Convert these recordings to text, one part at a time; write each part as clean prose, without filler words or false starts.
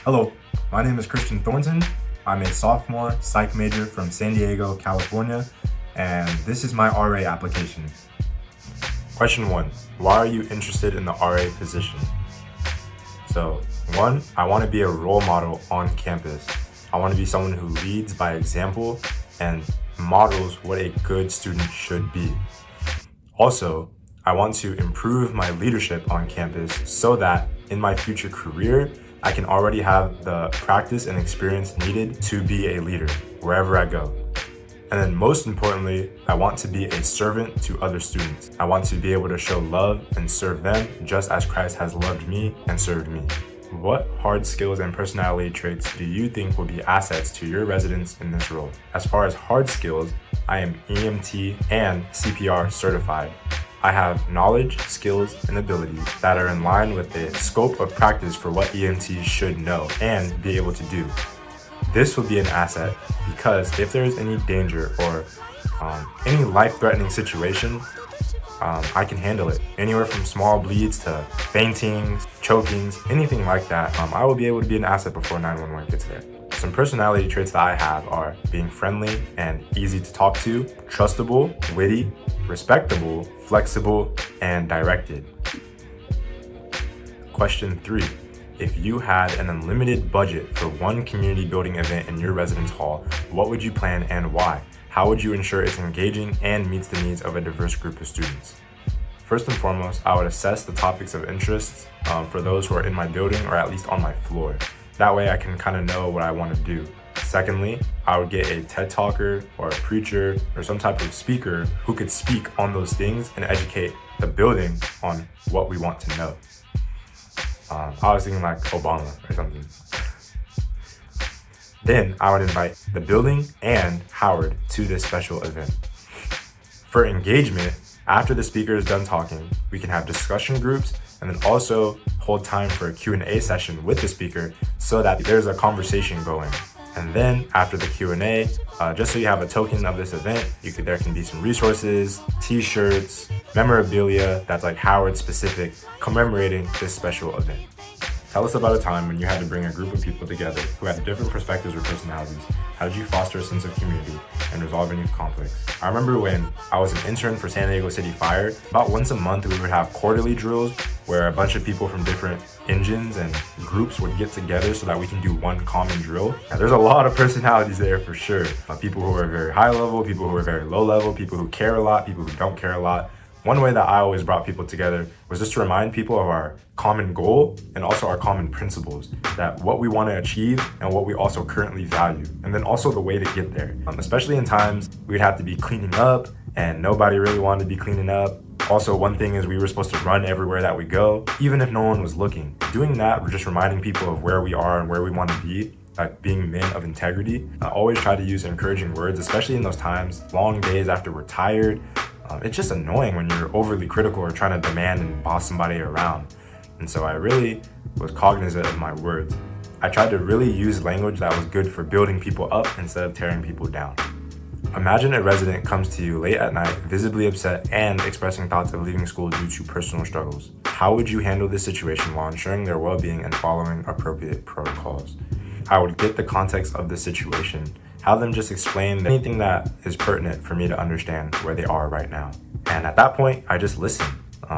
Hello, my name is Christian Thornton. I'm a sophomore psych major from San Diego, California, and this is my RA application. Question 1. Why are you interested in the RA position? So, 1, I want to be a role model on campus. I want to be someone who leads by example and models what a good student should be. Also, I want to improve my leadership on campus so that in my future career, I can already have the practice and experience needed to be a leader wherever I go. And then most importantly, I want to be a servant to other students. I want to be able to show love and serve them just as Christ has loved me and served me. What hard skills and personality traits do you think will be assets to your residents in this role? As far as hard skills, I am EMT and CPR certified. I have knowledge, skills, and abilities that are in line with the scope of practice for what EMTs should know and be able to do. This will be an asset because if there is any danger or any life-threatening situation, I can handle it. Anywhere from small bleeds to faintings, chokings, anything like that, I will be able to be an asset before 911 gets there. Some personality traits that I have are being friendly and easy to talk to, trustable, witty, respectable, flexible, and directed. Question 3. If you had an unlimited budget for one community building event in your residence hall, what would you plan and why? How would you ensure it's engaging and meets the needs of a diverse group of students? First and foremost, I would assess the topics of interest for those who are in my building or at least on my floor. That way I can kind of know what I want to do. Secondly, I would get a TED talker or a preacher or some type of speaker who could speak on those things and educate the building on what we want to know. I was thinking like Obama or something. Then I would invite the building and Howard to this special event. For engagement, after the speaker is done talking, we can have discussion groups and then also hold time for a Q&A session with the speaker so that there's a conversation going. And then after the Q&A, just so you have a token of this event, there can be some resources, t-shirts, memorabilia that's like Howard specific, commemorating this special event. Tell us about a time when you had to bring a group of people together who had different perspectives or personalities. How did you foster a sense of community and resolve any conflicts? I remember when I was an intern for San Diego City Fire, about once a month we would have quarterly drills where a bunch of people from different engines and groups would get together so that we can do one common drill. Now, there's a lot of personalities there for sure. People who are very high level, people who are very low level, people who care a lot, people who don't care a lot. One way that I always brought people together was just to remind people of our common goal and also our common principles, that what we want to achieve and what we also currently value, and then also the way to get there. Especially in times we'd have to be cleaning up and nobody really wanted to be cleaning up. Also, one thing is we were supposed to run everywhere that we go, even if no one was looking. Doing that, we're just reminding people of where we are and where we want to be, like being men of integrity. I always try to use encouraging words, especially in those times, long days after we're tired. It's just annoying when you're overly critical or trying to demand and boss somebody around. And so I really was cognizant of my words. I tried to really use language that was good for building people up instead of tearing people down. Imagine a resident comes to you late at night, visibly upset and expressing thoughts of leaving school due to personal struggles. How would you handle this situation while ensuring their well-being and following appropriate protocols? I would get the context of the situation, have them just explain anything that is pertinent for me to understand where they are right now. And at that point, I just listen.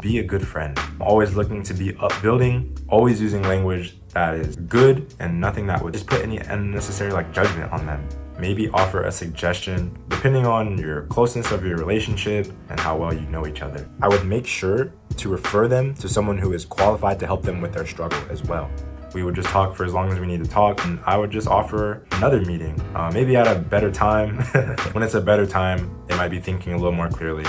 Be a good friend. I'm always looking to be upbuilding, always using language that is good and nothing that would just put any unnecessary judgment on them. Maybe offer a suggestion depending on your closeness of your relationship and how well you know each other. I would make sure to refer them to someone who is qualified to help them with their struggle as well. We would just talk for as long as we need to talk, and I would just offer another meeting, maybe at a better time. When it's a better time, they might be thinking a little more clearly.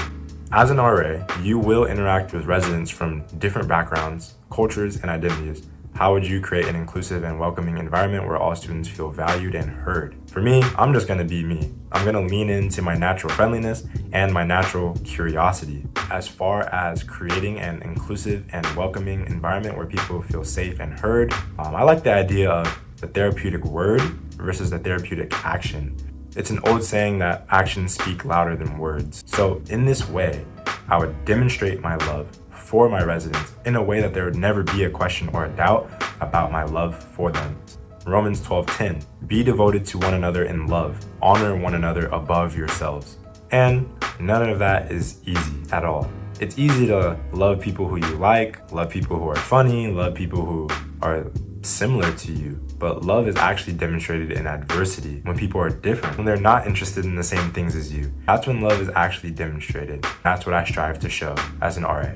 As an RA, you will interact with residents from different backgrounds, cultures, and identities. How would you create an inclusive and welcoming environment where all students feel valued and heard? For me, I'm just gonna be me. I'm gonna lean into my natural friendliness and my natural curiosity. As far as creating an inclusive and welcoming environment where people feel safe and heard, I like the idea of the therapeutic word versus the therapeutic action. It's an old saying that actions speak louder than words. So in this way, I would demonstrate my love for my residents in a way that there would never be a question or a doubt about my love for them. Romans 12:10, be devoted to one another in love. Honor one another above yourselves. And none of that is easy at all. It's easy to love people who you like, love people who are funny, love people who are similar to you. But love is actually demonstrated in adversity, when people are different, when they're not interested in the same things as you. That's when love is actually demonstrated. That's what I strive to show as an RA.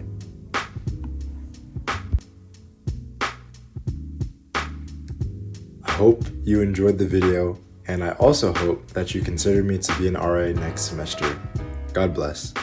I hope you enjoyed the video, and I also hope that you consider me to be an RA next semester. God bless.